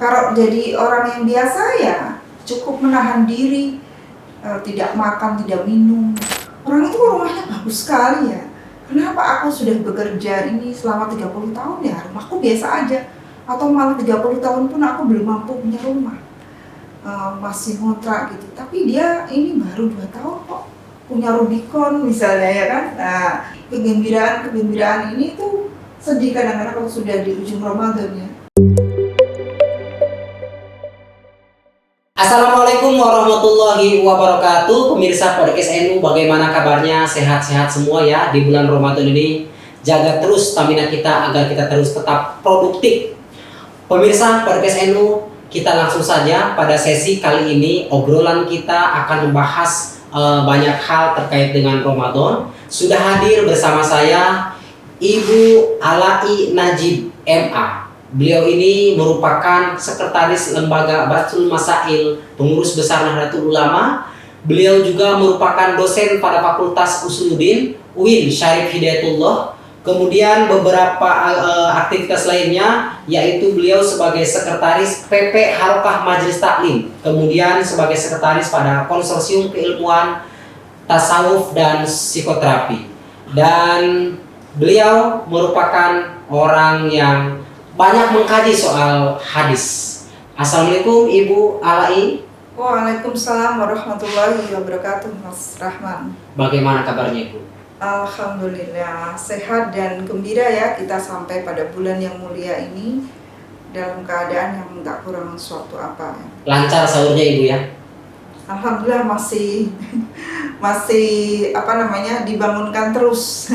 Kalau jadi orang yang biasa ya cukup menahan diri, tidak makan, tidak minum. Orang itu rumahnya bagus sekali ya. Kenapa aku sudah bekerja ini selama 30 tahun ya rumahku biasa aja. Atau malah 30 tahun pun aku belum mampu punya rumah. Masih ngontrak gitu. Tapi dia ini baru 2 tahun kok punya Rubicon misalnya ya kan. Nah, kegembiraan ini tuh sedih kadang-kadang kalau sudah di ujung Ramadan ya. Assalamualaikum warahmatullahi wabarakatuh. Pemirsa Podcast NU, bagaimana kabarnya? Sehat-sehat semua ya di bulan Ramadan ini. Jaga terus stamina kita agar kita terus tetap produktif. Pemirsa Podcast NU, kita langsung saja pada sesi kali ini. Obrolan kita akan membahas banyak hal terkait dengan Ramadan. Sudah hadir bersama saya Ibu Alai Najib MA. Beliau ini merupakan sekretaris lembaga Batul Masail, pengurus besar Nahdlatul Ulama. Beliau juga merupakan dosen pada Fakultas Usuluddin UIN Syarif Hidayatullah. Kemudian beberapa aktivitas lainnya, yaitu beliau sebagai sekretaris PP Harokah Majelis Taklim, kemudian sebagai sekretaris pada Konsorsium Keilmuan Tasawuf dan Psikoterapi. Dan beliau merupakan orang yang banyak mengkaji soal hadis. Assalamualaikum Ibu Alai. Waalaikumsalam warahmatullahi wabarakatuh, Mas Rahman. Bagaimana kabarnya Ibu? Alhamdulillah sehat dan gembira ya, kita sampai pada bulan yang mulia ini dalam keadaan yang tak kurang suatu apa ya. Lancar sahurnya Ibu ya? Alhamdulillah masih dibangunkan terus.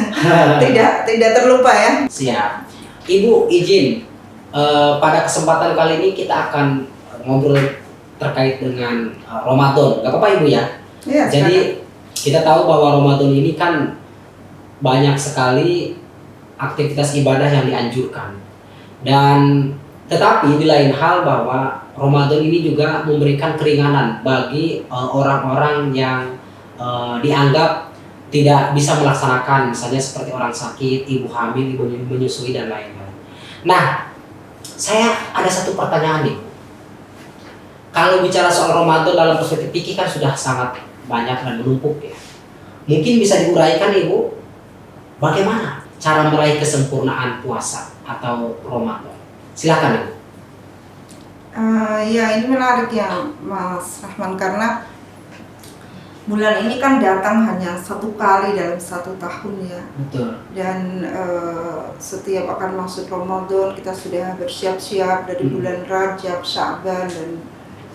tidak terlupa ya. Siap. Ibu izin, pada kesempatan kali ini kita akan ngobrol terkait dengan Ramadan. Gak apa-apa Ibu ya? Iya, jadi kita tahu bahwa Ramadan ini kan banyak sekali aktivitas ibadah yang dianjurkan. Dan tetapi di lain hal bahwa Ramadan ini juga memberikan keringanan bagi orang-orang yang dianggap tidak bisa melaksanakan, misalnya seperti orang sakit, ibu hamil, ibu menyusui dan lain-lain. Nah, saya ada satu pertanyaan nih. Kalau bicara soal Ramadan dalam perspektif fikih kan sudah sangat banyak dan menumpuk ya. Mungkin bisa diuraikan Ibu, bagaimana cara meraih kesempurnaan puasa atau Ramadan? Silakan Ibu. Ya ini menarik ya Mas Rahman, karena bulan ini kan datang hanya satu kali dalam satu tahun ya. Betul. Dan setiap akan masuk Ramadan kita sudah bersiap-siap dari bulan Rajab, Sya'ban dan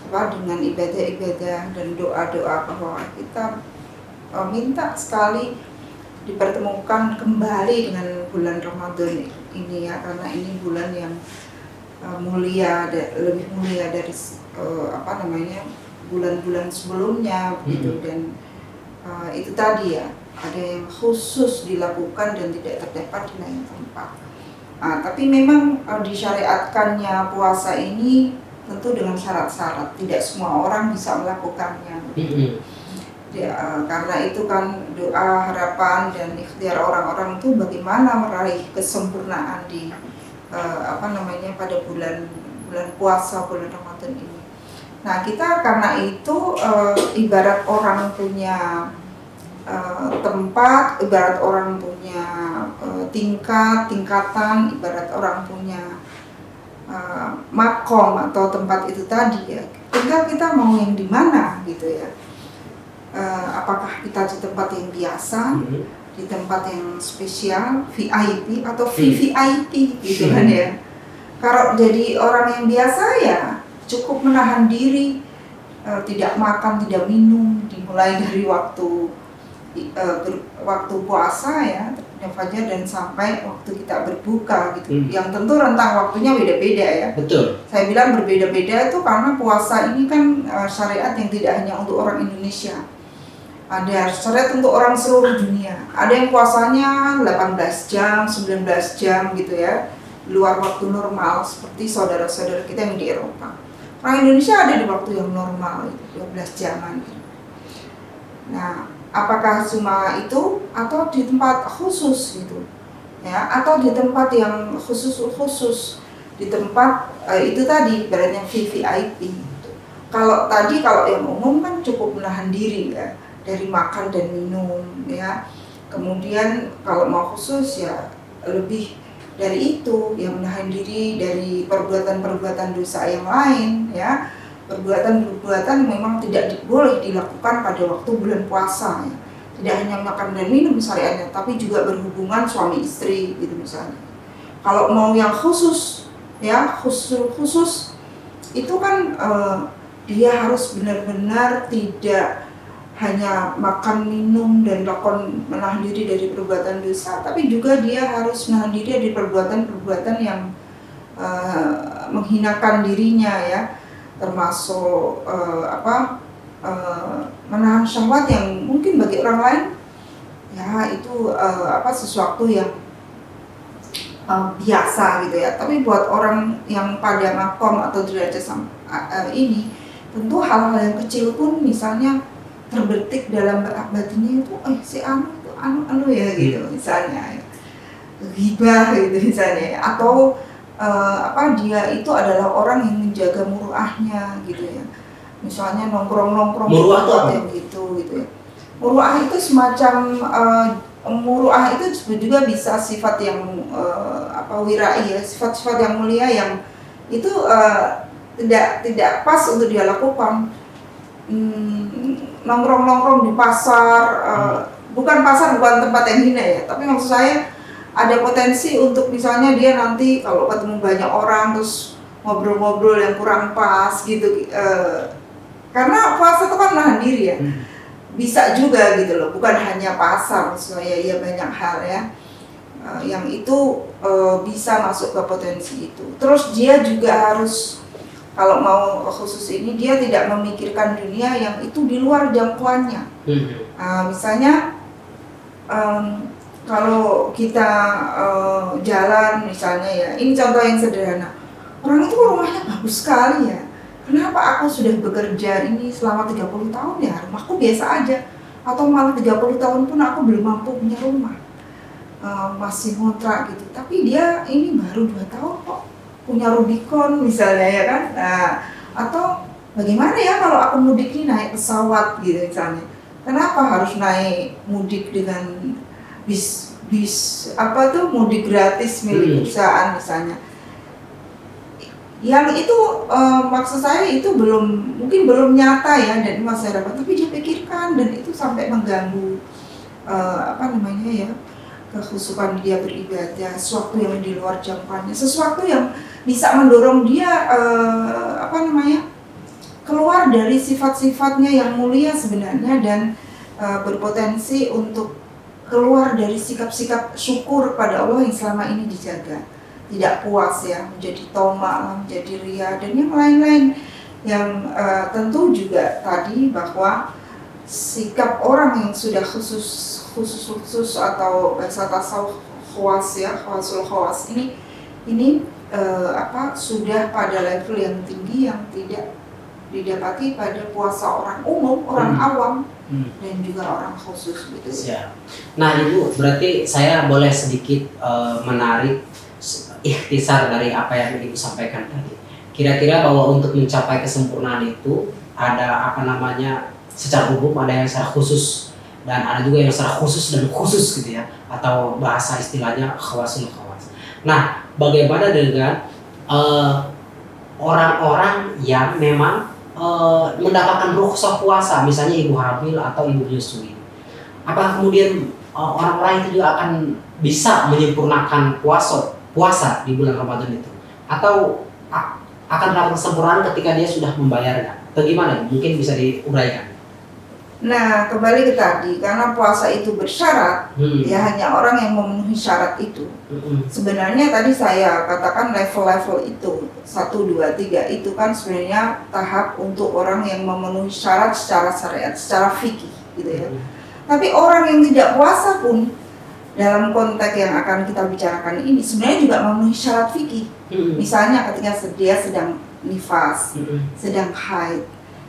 dengan ibadah-ibadah dan doa-doa bahwa kita minta sekali dipertemukan kembali dengan bulan Ramadan ini ya, karena ini bulan yang mulia, lebih mulia dari bulan-bulan sebelumnya gitu. Dan itu tadi ya, ada yang khusus dilakukan dan tidak terdapat di lain tempat. Tapi memang disyariatkannya puasa ini tentu dengan syarat-syarat, tidak semua orang bisa melakukannya. Karena itu kan doa, harapan dan ikhtiar orang-orang itu bagaimana meraih kesempurnaan di pada bulan puasa, bulan Ramadan ini. Nah, kita karena itu ibarat orang punya tempat, ibarat orang punya tingkatan, ibarat orang punya makom atau tempat itu tadi ya. Tinggal kita mau yang di mana gitu ya. Apakah kita di tempat yang biasa, di tempat yang spesial, VIP atau VVIP gitu kan ya. Kalau jadi orang yang biasa ya cukup menahan diri, tidak makan, tidak minum, dimulai dari waktu puasa ya, fajar dan sampai waktu kita berbuka gitu. Yang tentu rentang waktunya beda-beda ya. Betul. Saya bilang berbeda-beda itu karena puasa ini kan syariat yang tidak hanya untuk orang Indonesia. Ada syariat untuk orang seluruh dunia. Ada yang puasanya 18 jam, 19 jam gitu ya, luar waktu normal seperti saudara-saudara kita yang di Eropa. Orang Indonesia ada di waktu yang normal, 12 jaman. Nah, apakah cuma itu atau di tempat khusus gitu? Ya, atau di tempat yang khusus di tempat itu tadi ibaratnya VVIP. Kalau yang umum kan cukup menahan diri ya dari makan dan minum ya. Kemudian kalau mau khusus ya lebih dari itu, yang menahan diri dari perbuatan-perbuatan dosa yang lain ya. Perbuatan-perbuatan memang tidak boleh dilakukan pada waktu bulan puasa ya. Tidak hanya makan dan minum syariatnya, tapi juga berhubungan suami istri gitu misalnya. Kalau mau yang khusus ya, khusus itu kan dia harus benar-benar tidak hanya makan minum dan menahan diri dari perbuatan dosa, tapi juga dia harus menahan diri dari perbuatan-perbuatan yang menghinakan dirinya ya, termasuk menahan syahwat yang mungkin bagi orang lain ya itu sesuatu yang biasa gitu ya, tapi buat orang yang pada makom atau derajat ini tentu hal-hal yang kecil pun misalnya terbetik dalam batinnya itu si anu ya gitu misalnya, ghibah gitu misalnya, atau dia itu adalah orang yang menjaga muruahnya gitu ya, misalnya nongkrong yang gitu ya. Muruah itu semacam muruah itu juga bisa sifat yang wirai ya, sifat-sifat yang mulia yang itu tidak pas untuk dia lakukan. Nongkrong di pasar, bukan tempat yang hina ya, tapi maksud saya ada potensi untuk misalnya dia nanti kalau ketemu banyak orang terus ngobrol-ngobrol yang kurang pas gitu, karena puasa itu kan menahan diri ya, bisa juga gitu loh, bukan hanya pasar maksudnya ya banyak hal ya yang itu bisa masuk ke potensi itu. Terus dia juga harus, kalau mau khusus ini dia tidak memikirkan dunia yang itu di luar jangkauannya. Misalnya kalau kita jalan misalnya ya, ini contoh yang sederhana. Orang itu rumahnya bagus sekali ya. Kenapa aku sudah bekerja ini selama 30 tahun ya, rumahku biasa aja. Atau malah 30 tahun pun aku belum mampu punya rumah. Masih ngontrak gitu. Tapi dia ini baru 2 tahun kok punya Rubicon misalnya ya kan. Nah, atau bagaimana ya kalau aku mudik ini naik pesawat gitu misalnya. Kenapa harus naik mudik dengan bis mudik gratis milik perusahaan misalnya. Yang itu maksud saya itu mungkin belum nyata ya dan masyarakat, tapi dia pikirkan dan itu sampai mengganggu kekhusukan dia beribadah, sesuatu yang di luar jangkauannya, sesuatu yang bisa mendorong dia keluar dari sifat-sifatnya yang mulia sebenarnya dan berpotensi untuk keluar dari sikap-sikap syukur pada Allah yang selama ini dijaga. Tidak puas ya, menjadi tomak, menjadi ria dan yang lain-lain yang tentu juga tadi bahwa sikap orang yang sudah khusus atau bahasa tasawuf khawasul khawas ini sudah pada level yang tinggi yang tidak didapati pada puasa orang umum, orang awam dan juga orang khusus gitu. Siap. Nah Ibu, berarti saya boleh sedikit menarik ikhtisar dari apa yang Ibu sampaikan tadi. Kira-kira bahwa untuk mencapai kesempurnaan itu ada secara umum ada yang secara khusus dan ada juga yang secara khusus dan khusus gitu ya, atau bahasa istilahnya khawasul khawas. Nah, bagaimana dengan orang-orang yang memang mendapatkan rukhsah puasa, misalnya ibu hamil atau ibu menyusui? Apakah kemudian orang-orang itu juga akan bisa menyempurnakan puasa di bulan Ramadan itu, atau akan dapat kesempurnaan ketika dia sudah membayarnya? Atau gimana? Mungkin bisa diuraikan. Nah, kembali ke tadi, karena puasa itu bersyarat, ya hanya orang yang memenuhi syarat itu. Sebenarnya tadi saya katakan level-level itu 1, 2, 3 itu kan sebenarnya tahap untuk orang yang memenuhi syarat secara syariat, secara fikih gitu ya. Tapi orang yang tidak puasa pun dalam konteks yang akan kita bicarakan ini sebenarnya juga memenuhi syarat fikih. Misalnya ketika dia sedang nifas, sedang haid,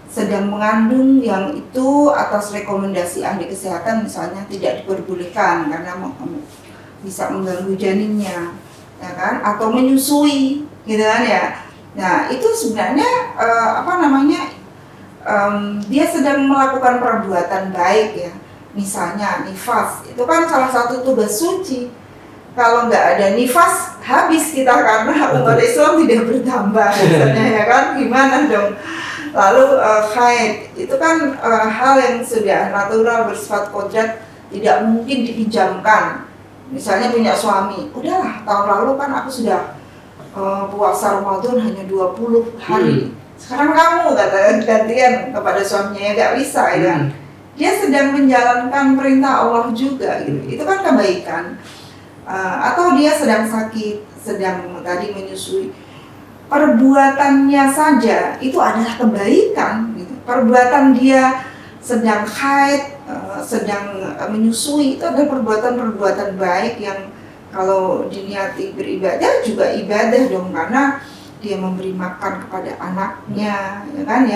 sedang mengandung, yang itu atas rekomendasi ahli kesehatan misalnya tidak diperbolehkan karena bisa mengganggu janinnya, ya kan? Atau menyusui, gitu kan ya. Nah itu sebenarnya dia sedang melakukan perbuatan baik ya. Misalnya nifas, itu kan salah satu tugas suci. Kalau nggak ada nifas, habis kita karena umat Islam tidak bertambah misalnya ya kan, gimana dong. Lalu haid, itu kan hal yang sudah natural bersifat kodrat, tidak mungkin dipinjamkan. Misalnya punya suami, udahlah tahun lalu kan aku sudah puasa Ramadan hanya 20 hari. Sekarang kamu kata gantian kepada suaminya, ya nggak bisa ya kan. Dia sedang menjalankan perintah Allah juga gitu. Itu kan kebaikan. Atau dia sedang sakit, sedang tadi menyusui. Perbuatannya saja itu adalah kebaikan gitu. Perbuatan dia sedang haid, sedang menyusui, itu adalah perbuatan-perbuatan baik yang kalau diniati beribadah juga ibadah dong, karena dia memberi makan kepada anaknya, ya kan,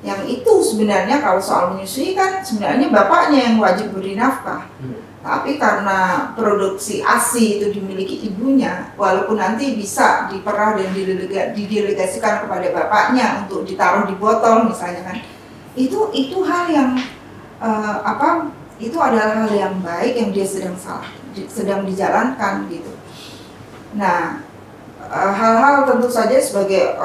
yang itu sebenarnya kalau soal menyusui kan sebenarnya bapaknya yang wajib beri nafkah. Tapi karena produksi ASI itu dimiliki ibunya, walaupun nanti bisa diperah dan didelegasikan kepada bapaknya untuk ditaruh di botol misalnya kan, itu hal yang itu adalah hal yang baik yang dia sedang dijalankan gitu. Nah, hal-hal tentu saja sebagai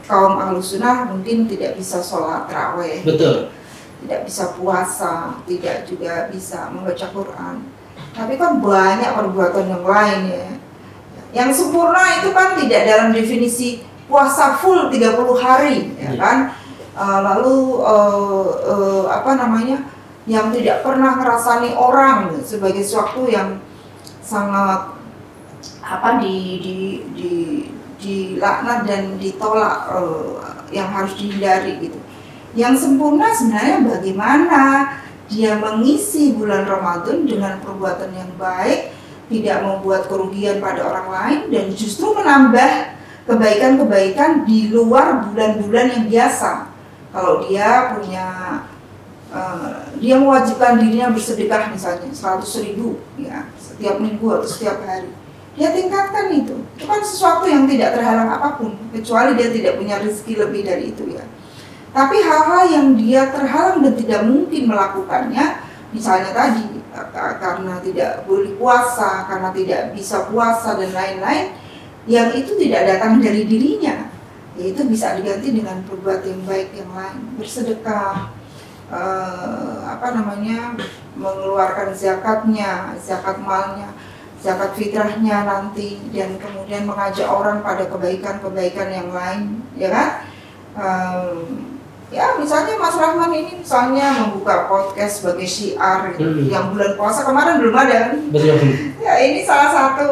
kaum Ahlus Sunnah mungkin tidak bisa sholat tarawih. Betul. Tidak bisa puasa, tidak juga bisa membaca Quran. Tapi kan banyak perbuatan yang lain ya. Yang sempurna itu kan tidak dalam definisi puasa full 30 hari ya kan. Lalu yang tidak pernah ngerasani orang sebagai sesuatu yang sangat dilaknat dan ditolak, yang harus dihindari gitu. Yang sempurna sebenarnya bagaimana dia mengisi bulan Ramadan dengan perbuatan yang baik, tidak membuat kerugian pada orang lain, dan justru menambah kebaikan-kebaikan di luar bulan-bulan yang biasa. Kalau dia punya, dia mewajibkan dirinya bersedekah misalnya 100.000 ya setiap minggu atau setiap hari, dia tingkatkan itu kan sesuatu yang tidak terhalang apapun, kecuali dia tidak punya rezeki lebih dari itu ya. Tapi hal-hal yang dia terhalang dan tidak mungkin melakukannya, misalnya tadi karena tidak boleh puasa, karena tidak bisa puasa dan lain-lain, yang itu tidak datang dari dirinya, yaitu bisa diganti dengan perbuatan yang baik yang lain, bersedekah, mengeluarkan zakatnya, zakat malnya, zakat fitrahnya nanti, dan kemudian mengajak orang pada kebaikan-kebaikan yang lain, ya kan? Ya misalnya Mas Rahman ini misalnya membuka podcast sebagai syiar gitu, yang bulan puasa kemarin belum ada kan? Betul. Ya ini salah satu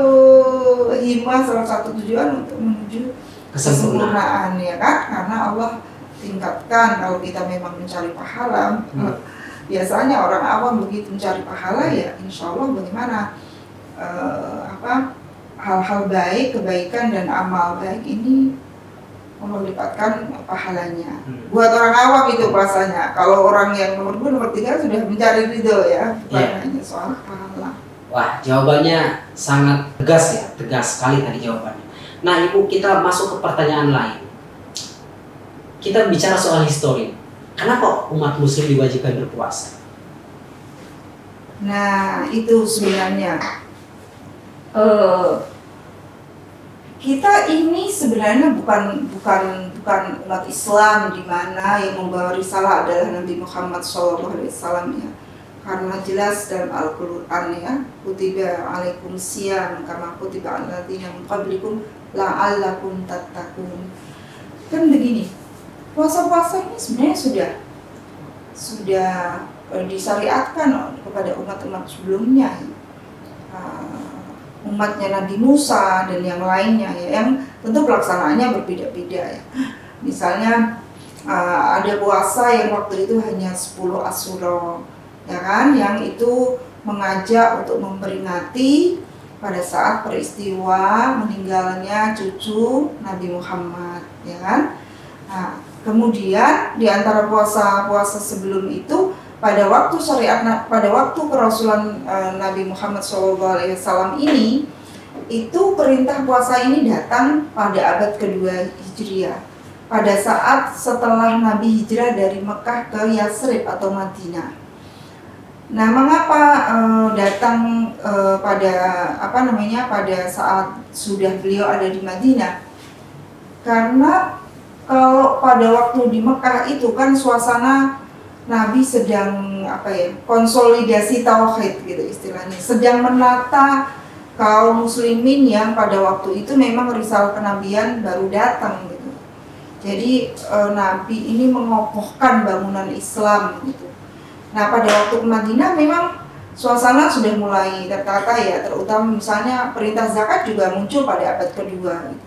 himmah, salah satu tujuan untuk menuju kesempurnaan ya kan? Karena Allah tingkatkan kalau kita memang mencari pahala. Biasanya orang awam begitu mencari pahala ya insya Allah bagaimana hal-hal baik, kebaikan dan amal baik ini melipatkan pahalanya. Buat orang awam itu puasanya. Kalau orang yang nomor 2, nomor 3 sudah mencari ridho ya, bukan hanya soal pahala. Wah, jawabannya sangat tegas ya, tegas sekali tadi jawabannya. Nah, Ibu, kita masuk ke pertanyaan lain. Kita bicara soal histori. Kenapa umat muslim diwajibkan berpuasa? Nah, itu sebenarnya kita ini sebenarnya bukan umat Islam di mana yang membawa risalah adalah Nabi Muhammad SAW ya. Karena jelas dalam Al-Quran ya, kutiba alaikum siyam kama kutiba alal ladzina min qablikum la'allakum tattaqun. Kan begini, puasa-puasa ini sebenarnya sudah disyariatkan kepada umat-umat sebelumnya. Umatnya Nabi Musa dan yang lainnya ya, yang tentu pelaksanaannya berbeda-beda ya. Misalnya ada puasa yang waktu itu hanya 10 Asyura ya kan, yang itu mengajak untuk memperingati pada saat peristiwa meninggalnya cucu Nabi Muhammad ya kan. Nah, kemudian di antara puasa-puasa sebelum itu, pada waktu kerasulan Nabi Muhammad SAW ini, itu perintah puasa ini datang pada abad kedua Hijriah, pada saat setelah Nabi hijrah dari Mekah ke Yathrib atau Madinah. Nah, mengapa datang pada saat sudah beliau ada di Madinah? Karena kalau pada waktu di Mekah itu kan suasana Nabi sedang konsolidasi tauhid gitu istilahnya, sedang menata kaum muslimin yang pada waktu itu memang risalah kenabian baru datang gitu. Jadi Nabi ini mengokohkan bangunan Islam gitu. Nah, pada waktu ke Madinah memang suasana sudah mulai tertata ya, terutama misalnya perintah zakat juga muncul pada abad kedua gitu.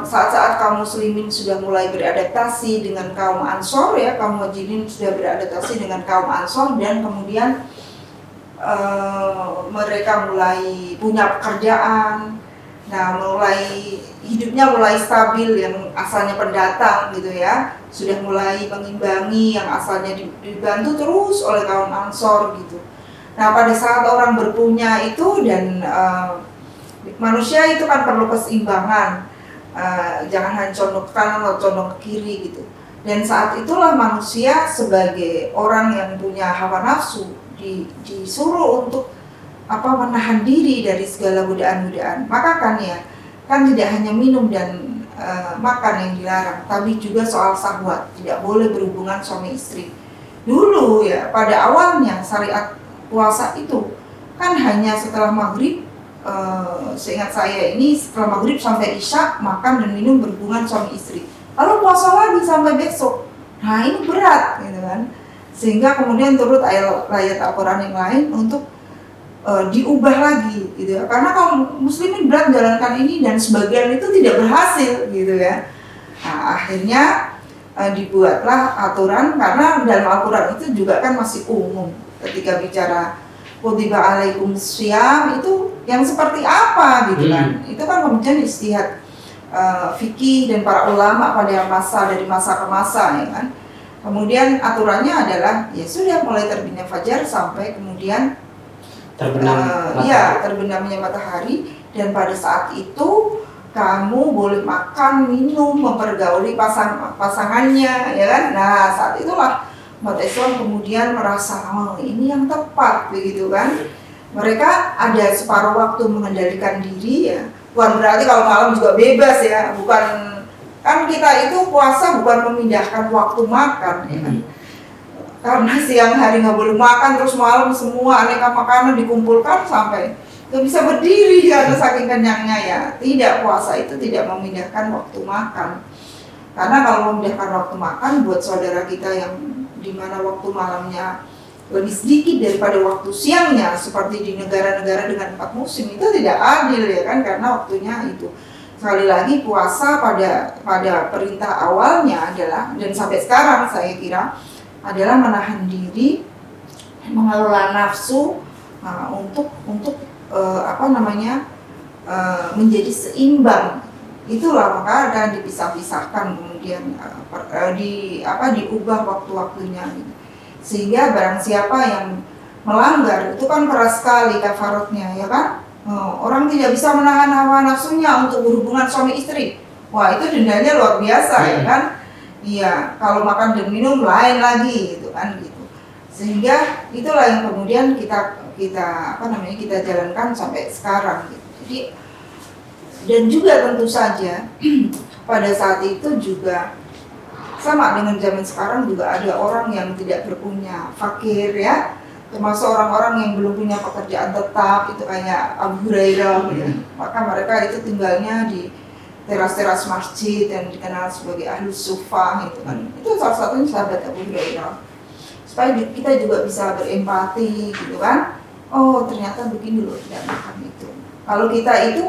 Saat-saat kaum muslimin sudah mulai beradaptasi dengan kaum Ansor ya, kaum Muhajirin sudah beradaptasi dengan kaum Ansor, dan kemudian mereka mulai punya pekerjaan. Nah, hidupnya mulai stabil, yang asalnya pendatang gitu ya, sudah mulai mengimbangi yang asalnya dibantu terus oleh kaum Ansor gitu. Nah, pada saat orang berpunya itu dan manusia itu kan perlu keseimbangan, jangan hanya condong ke kanan atau condong ke kiri gitu. Dan saat itulah manusia sebagai orang yang punya hawa nafsu disuruh untuk menahan diri dari segala godaan-godaan. Maka kan tidak hanya minum dan makan yang dilarang, tapi juga soal syahwat, tidak boleh berhubungan suami istri. Dulu ya, pada awalnya syariat puasa itu kan hanya setelah maghrib. Seingat saya ini setelah maghrib sampai isya makan dan minum berhubungan suami istri, lalu puasa lagi sampai besok. Nah, ini berat gitu kan, sehingga kemudian turut ayat Al-Quran yang lain untuk diubah lagi gitu ya, karena kaum muslimin berat menjalankan ini dan sebagian itu tidak berhasil gitu ya. Nah, akhirnya dibuatlah aturan, karena dalam Al-Quran itu juga kan masih umum ketika bicara kutiba alaikum syiyam itu yang seperti apa gitu kan. Itu kan kemudian istihad fikih dan para ulama pada dari masa ke masa ya kan. Kemudian aturannya adalah ya sudah mulai terbitnya fajar sampai kemudian terbenamnya matahari, dan pada saat itu kamu boleh makan, minum, mempergauli pasangannya ya kan. Nah, saat itulah umat Islam kemudian merasa ini yang tepat begitu kan. Mereka ada separuh waktu mengendalikan diri ya, bukan berarti kalau malam juga bebas ya, bukan, kan kita itu puasa bukan memindahkan waktu makan ya kan. Karena siang hari nggak boleh makan, terus malam semua aneka makanan dikumpulkan sampai nggak bisa berdiri karena saking kenyangnya ya. Tidak, puasa itu tidak memindahkan waktu makan. Karena kalau memindahkan waktu makan buat saudara kita yang dimana waktu malamnya lebih sedikit daripada waktu siangnya, seperti di negara-negara dengan 4 musim, itu tidak adil ya kan, karena waktunya itu. Sekali lagi puasa pada perintah awalnya adalah, dan sampai sekarang saya kira adalah menahan diri, mengelola nafsu untuk menjadi seimbang. Itulah maka akan dipisah-pisahkan kemudian diubah waktu-waktunya gitu. Sehingga barang siapa yang melanggar itu kan keras sekali kafaratnya ya kan. Orang tidak bisa menahan hawa nafsunya untuk berhubungan suami istri, wah itu dendanya luar biasa ya kan. Iya, kalau makan dan minum lain lagi gitu kan gitu. Sehingga itulah yang kemudian kita jalankan sampai sekarang gitu. Jadi, dan juga tentu saja pada saat itu juga sama dengan zaman sekarang, juga ada orang yang tidak berpunya, fakir ya, termasuk orang-orang yang belum punya pekerjaan tetap, itu kayak Abu Hurairah ya. Maka mereka itu tinggalnya di teras-teras masjid yang dikenal sebagai Ahlus Suffah itu kan. Itu salah satunya sahabat Abu Hurairah. Supaya kita juga bisa berempati gitu kan. Oh, ternyata begini loh, tidak makan itu. Kalau kita itu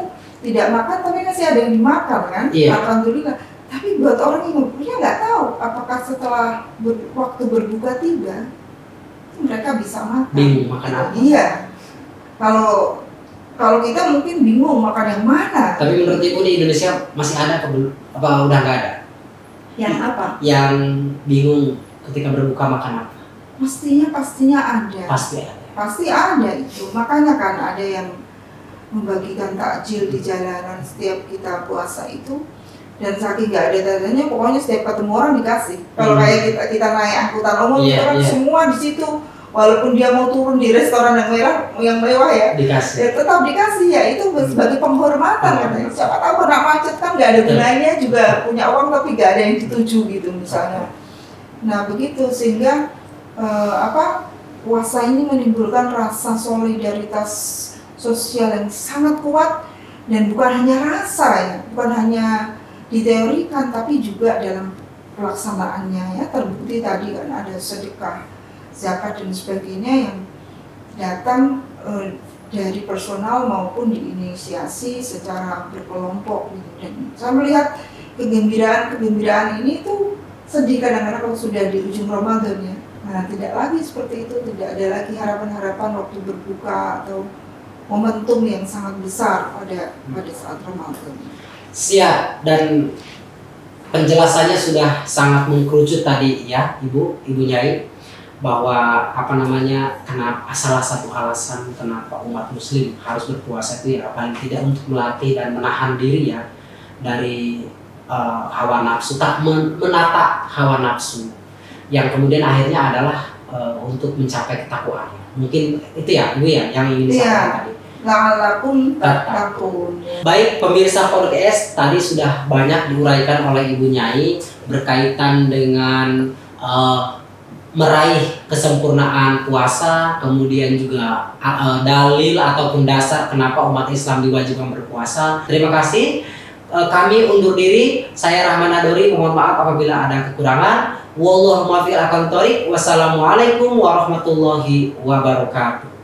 tidak makan tapi masih ada yang dimakan kan, alhamdulillah. Tapi buat orang yang punya nggak tahu apakah setelah waktu berbuka tiba mereka bisa makan. Bingung makan apa? Iya. Kalau kita mungkin bingung makan yang mana. Tapi menurut Ibu di Indonesia masih ada apa udah nggak ada? Yang apa? Yang bingung ketika berbuka makan apa? Pastinya ada. Pasti ada. Pasti ada itu. Makanya kan ada yang membagikan takjil di jalanan setiap kita puasa itu. Dan saking nggak ada tandanya, pokoknya setiap ketemu orang dikasih. Kalau kayak kita naik angkutan umum itu kan semua di situ. Walaupun dia mau turun di restoran yang mewah ya, dikasih. Ya tetap dikasih ya, itu sebagai penghormatan katanya. Siapa tahu kena macet kan nggak ada gunanya juga punya uang tapi nggak ada yang dituju gitu misalnya. Nah begitu sehingga puasa ini menimbulkan rasa solidaritas sosial yang sangat kuat, dan bukan hanya rasa ya, bukan hanya diteorikan tapi juga dalam pelaksanaannya ya. Terbukti tadi kan ada sedekah, zakat dan sebagainya yang datang dari personal maupun diinisiasi secara berkelompok gitu. Dan saya melihat kegembiraan ini tuh sedih kadang-kadang kalau sudah di ujung Ramadan ya. Nah tidak lagi seperti itu, tidak ada lagi harapan-harapan waktu berbuka atau momentum yang sangat besar pada saat Ramadan. Siap, dan penjelasannya sudah sangat mengkerucut tadi ya Ibu Nyai, bahwa kenapa salah satu alasan kenapa umat muslim harus berpuasa itu ya paling tidak untuk melatih dan menahan diri ya dari hawa nafsu, tak menata hawa nafsu yang kemudian akhirnya adalah untuk mencapai ketakwaan. Mungkin itu ya Ibu ya yang ingin disampaikan tadi. La'allakum tattaqun. Baik pemirsa podcast, tadi sudah banyak diuraikan oleh Ibu Nyai berkaitan dengan meraih kesempurnaan puasa, kemudian juga dalil ataupun dasar kenapa umat Islam diwajibkan berpuasa. Terima kasih. Kami undur diri. Saya Rahman Adori, mohon maaf apabila ada kekurangan. Wallahu muwaffiq ila aqwamit thoriq. Wassalamualaikum warahmatullahi wabarakatuh.